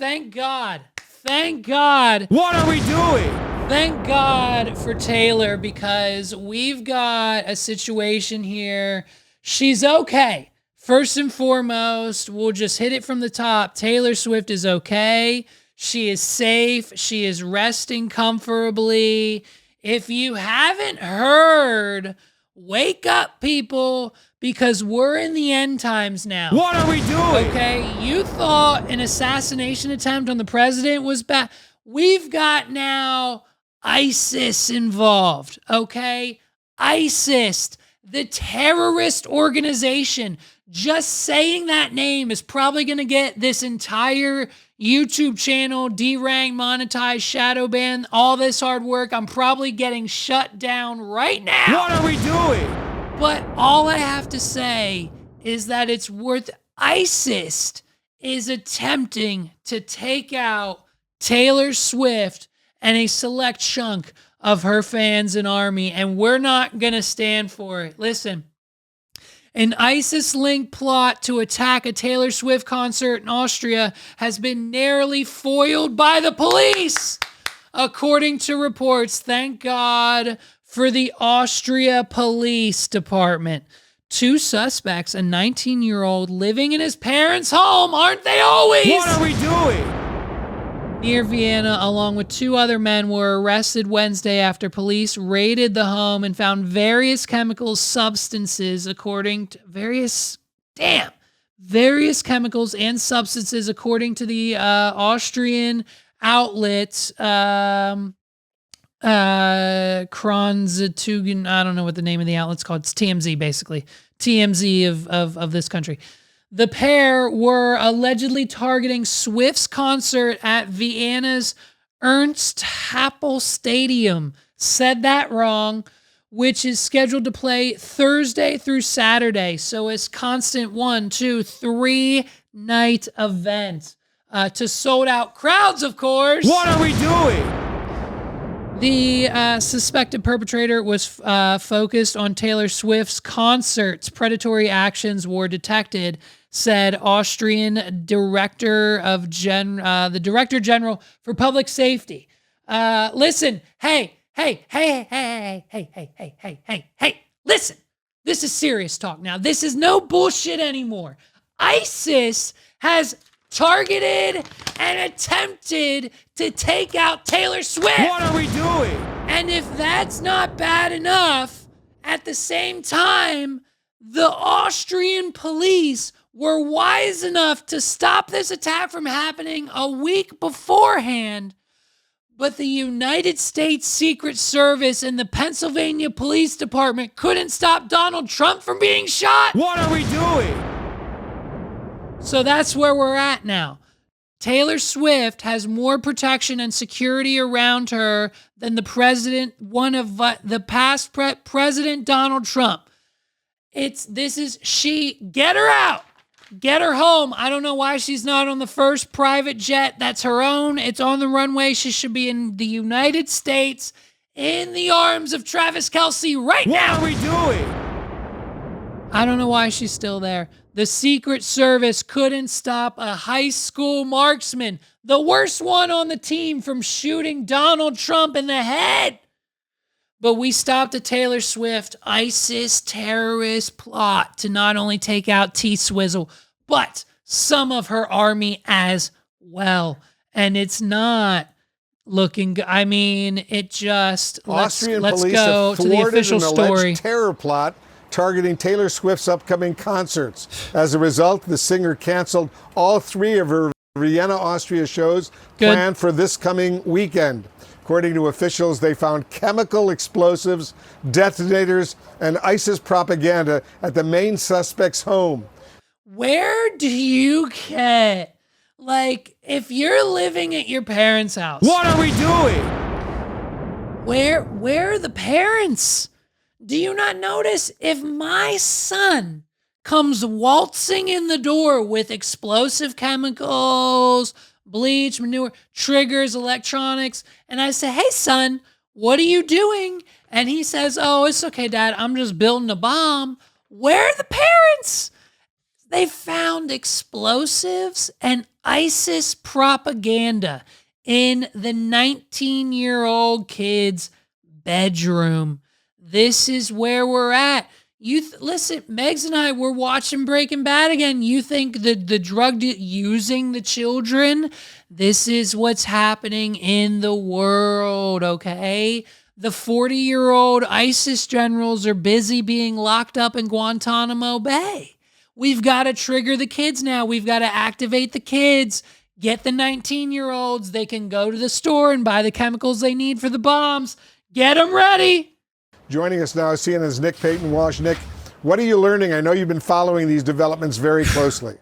thank God. Thank God. What are we doing? Thank God for Taylor, because we've got a situation here. She's okay. First and foremost, we'll just hit it from the top. Taylor Swift is okay. She is safe. She is resting comfortably. If you haven't heard, wake up, people, because we're in the end times now. What are we doing? Okay, you thought an assassination attempt on the president was bad. We've got now ISIS involved, okay? ISIS, the terrorist organization. Just saying that name is probably going to get this entire YouTube channel deranged, monetized, shadow banned, all this hard work. I'm probably getting shut down right now. What are we doing? But all I have to say is that it's worth. ISIS is attempting to take out Taylor Swift and a select chunk of her fans and army, and we're not going to stand for it. Listen, an ISIS-linked plot to attack a Taylor Swift concert in Austria has been narrowly foiled by the police, according to reports. Thank God for the Austria Police Department. 2 suspects, a 19-year-old living in his parents' home, aren't they always? What are we doing? Near Vienna, along with 2 other men, were arrested Wednesday after police raided the home and found various chemical substances, according to various chemicals and substances, according to the Austrian outlet, Kronzitugen. I don't know what the name of the outlet's called. It's TMZ, basically. TMZ of this country. The pair were allegedly targeting Swift's concert at Vienna's Ernst Happel Stadium. Said that wrong, which is scheduled to play Thursday through Saturday. So it's constant 1, 2, 3 night event to sold out crowds, of course. What are we doing? The suspected perpetrator was focused on Taylor Swift's concerts. Predatory actions were detected, said Austrian Director General for Public Safety. Listen, hey, listen. This is serious talk now. This is no bullshit anymore. ISIS has targeted and attempted to take out Taylor Swift. What are we doing? And if that's not bad enough, at the same time, the Austrian police were wise enough to stop this attack from happening a week beforehand. But the United States Secret Service and the Pennsylvania Police Department couldn't stop Donald Trump from being shot. What are we doing? So that's where we're at now. Taylor Swift has more protection and security around her than the president, the past President Donald Trump. Get her out. Get her home. I don't know why she's not on the first private jet. That's her own. It's on the runway. She should be in the United States in the arms of Travis Kelce right now. What are we doing? I don't know why she's still there. The Secret Service couldn't stop a high school marksman, the worst one on the team, from shooting Donald Trump in the head. But we stopped a Taylor Swift ISIS terrorist plot to not only take out T-Swizzle, but some of her army as well. And it's not looking good. I mean, it just... Austrian let's police go have to the official an story. Alleged terror plot targeting Taylor Swift's upcoming concerts. As a result, the singer canceled all 3 of her Vienna, Austria shows planned for this coming weekend. According to officials, they found chemical explosives, detonators, and ISIS propaganda at the main suspect's home. Where do you get, if you're living at your parents' house? What are we doing? Where are the parents? Do you not notice if my son comes waltzing in the door with explosive chemicals, bleach, manure, triggers, electronics, and I say, hey, son, what are you doing? And he says, oh, it's okay, Dad, I'm just building a bomb. Where are the parents? They found explosives and ISIS propaganda in the 19-year-old kid's bedroom. This is where we're at. Listen, Megs and I were watching Breaking Bad again. You think the drug using the children? This is what's happening in the world, okay? The 40-year-old ISIS generals are busy being locked up in Guantanamo Bay. We've got to trigger the kids now. We've got to activate the kids. Get the 19-year-olds. They can go to the store and buy the chemicals they need for the bombs. Get them ready. Joining us now is CNN's Nick Payton-Walsh. Nick, what are you learning? I know you've been following these developments very closely.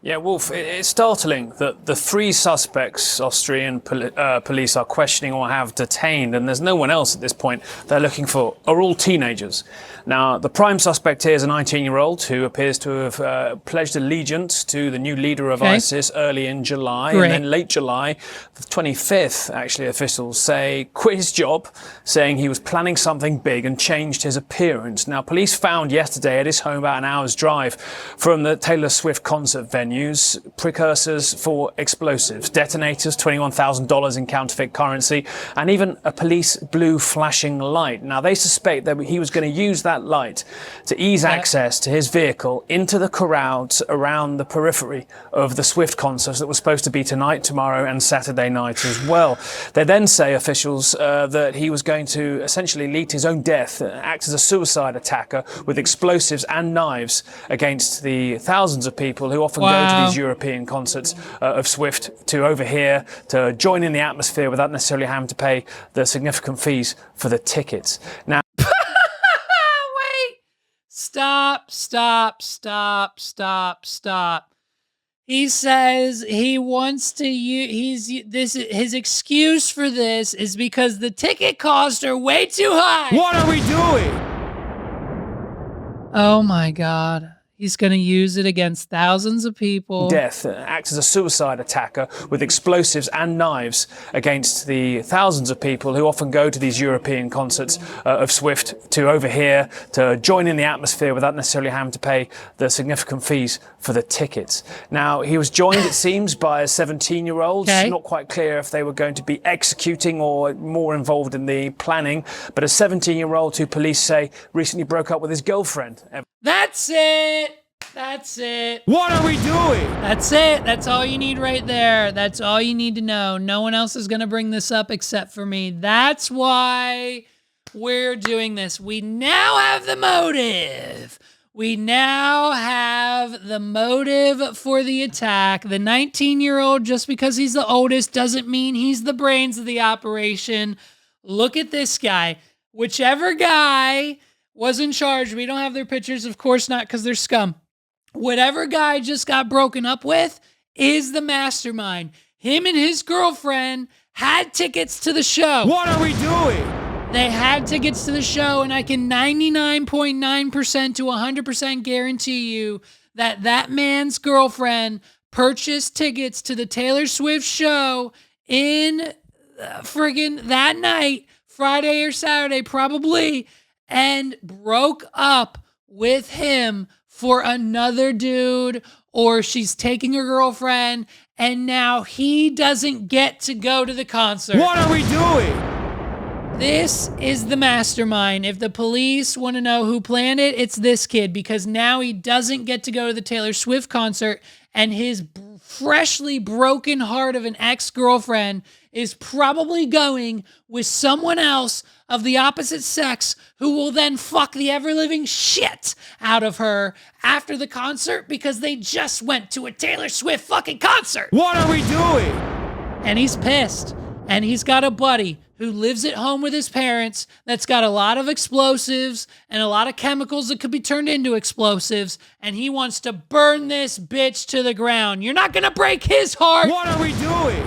Yeah, Wolf, it's startling that the three suspects Austrian police are questioning or have detained, and there's no one else at this point they're looking for, are all teenagers. Now, the prime suspect here is a 19-year-old who appears to have pledged allegiance to the new leader of ISIS early in July. And then late July, the 25th, actually, officials say quit his job, saying he was planning something big and changed his appearance. Now, police found yesterday at his home, about an hour's drive from the Taylor Swift concert venues, precursors for explosives, detonators, $21,000 in counterfeit currency, and even a police blue flashing light. Now, they suspect that he was going to use that light to ease access to his vehicle into the crowds around the periphery of the Swift concert that was supposed to be tonight, tomorrow, and Saturday night as well. They then say, officials, that he was going to essentially lead to his own death, act as a suicide attacker with explosives and knives against the thousands of people who often go to these European concerts of Swift to overhear, to join in the atmosphere without necessarily having to pay the significant fees for the tickets. Now, Stop. He says he wants to use, his excuse for this is because the ticket costs are way too high. what are we doing? Oh my God. He's going to use it against thousands of people. Death, acts as a suicide attacker with explosives and knives against the thousands of people who often go to these European concerts of Swift to overhear, to join in the atmosphere without necessarily having to pay the significant fees for the tickets. Now, he was joined, it seems, by a 17-year-old. Not quite clear if they were going to be executing or more involved in the planning, but a 17-year-old who police say recently broke up with his girlfriend. That's it. That's it. What are we doing? That's it. That's all you need right there. That's all you need to know. No one else is going to bring this up except for me. That's why we're doing this. We now have the motive. We now have the motive for the attack. The 19-year-old, just because he's the oldest, doesn't mean he's the brains of the operation. Look at this guy. Whichever guy was in charge, we don't have their pictures, of course not, because they're scum. Whatever guy just got broken up with is the mastermind. Him and his girlfriend had tickets to the show. What are we doing? They had tickets to the show, and I can 99.9% to 100% guarantee you that that man's girlfriend purchased tickets to the Taylor Swift show in friggin' that night, Friday or Saturday probably, and broke up with him for another dude, or she's taking her girlfriend, and now he doesn't get to go to the concert. What are we doing? This is the mastermind. If the police want to know who planned it, it's this kid, because now he doesn't get to go to the Taylor Swift concert, and his freshly broken heart of an ex-girlfriend is probably going with someone else of the opposite sex who will then fuck the ever-living shit out of her after the concert because they just went to a Taylor Swift fucking concert. What are we doing? And he's pissed. And he's got a buddy who lives at home with his parents that's got a lot of explosives and a lot of chemicals that could be turned into explosives, and he wants to burn this bitch to the ground. You're not gonna break his heart. What are we doing?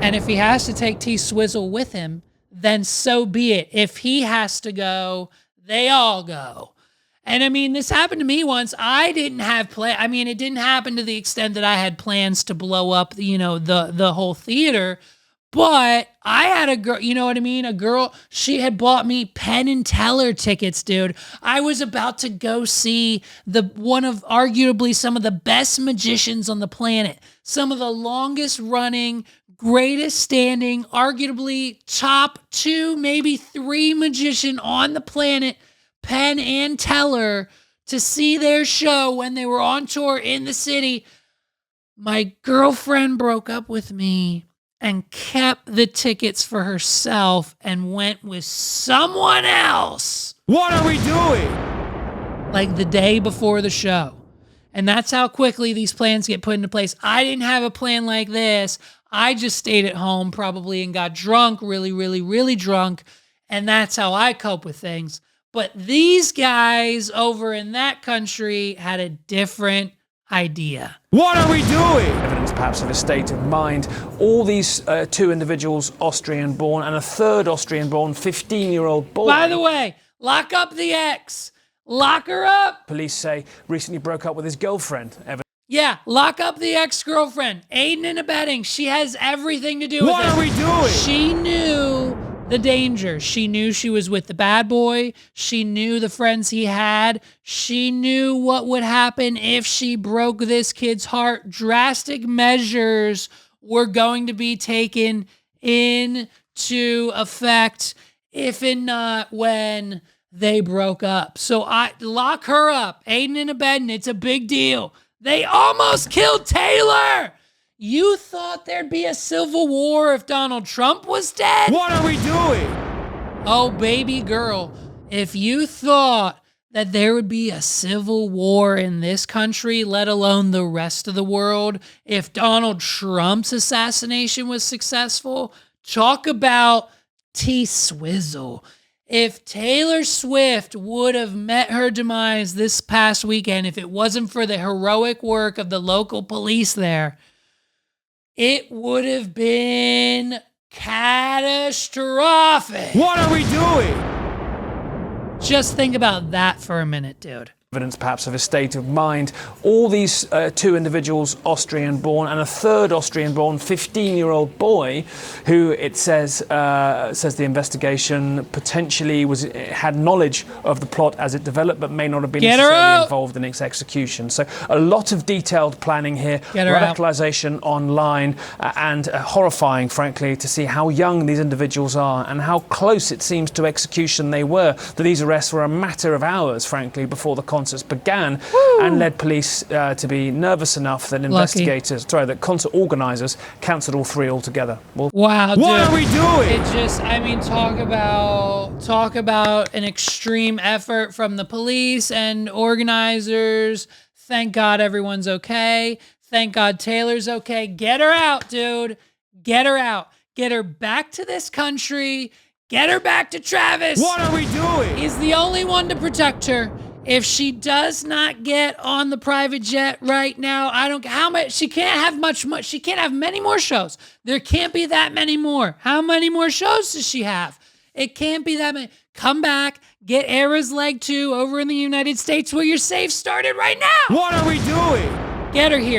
And if he has to take T-Swizzle with him, then so be it. If he has to go, they all go. And I mean, this happened to me once. I didn't have it didn't happen to the extent that I had plans to blow up, the whole theater. But I had a girl, you know what I mean? A girl, she had bought me Penn and Teller tickets, dude. I was about to go see one of arguably some of the best magicians on the planet. Some of the longest running, greatest standing, arguably top 2, maybe 3 magician on the planet, Penn and Teller, to see their show when they were on tour in the city. My girlfriend broke up with me and kept the tickets for herself and went with someone else. What are we doing? Like the day before the show. And that's how quickly these plans get put into place. I didn't have a plan like this. I just stayed at home probably and got drunk, really, really, really drunk. And that's how I cope with things. But these guys over in that country had a different idea. What are we doing? Evidence perhaps of a state of mind. All these 2 individuals Austrian-born and a third Austrian-born 15-year-old boy. By the way, lock up the ex. Lock her up. Police say recently broke up with his girlfriend. Yeah, lock up the ex-girlfriend. Aiding and abetting. She has everything to do with it. What are we doing? She knew the danger. She knew she was with the bad boy. She knew the friends he had. She knew what would happen if she broke this kid's heart. Drastic measures were going to be taken into effect, if and not when they broke up. So I lock her up. Aiding and abetting. It's a big deal. They almost killed Taylor. You thought there'd be a civil war if Donald Trump was dead? What are we doing? Oh, baby girl, if you thought that there would be a civil war in this country, let alone the rest of the world, if Donald Trump's assassination was successful, talk about T-Swizzle. If Taylor Swift would have met her demise this past weekend, if it wasn't for the heroic work of the local police there, it would have been catastrophic. What are we doing? Just think about that for a minute, dude. Evidence perhaps of a state of mind. All these 2 individuals Austrian-born and a third Austrian-born 15-year-old boy who it says the investigation potentially had knowledge of the plot as it developed but may not have been necessarily involved in its execution. So a lot of detailed planning here, radicalization online, and horrifying, frankly, to see how young these individuals are and how close it seems to execution they were. That these arrests were a matter of hours, frankly, before the concerts began. Woo! And led police to be nervous enough that that concert organisers cancelled all 3 altogether. Wow, dude. What are we doing? It just, I mean, talk about an extreme effort from the police and organizers. Thank God everyone's okay. Thank God Taylor's okay. Get her out, dude. Get her out. Get her back to this country. Get her back to Travis. What are we doing? He's the only one to protect her. If she does not get on the private jet right now, I don't how much she can't have much. She can't have many more shows. There can't be that many more. How many more shows does she have? It can't be that many. Come back, get Era's Leg 2 over in the United States where your save started right now. What are we doing? Get her here.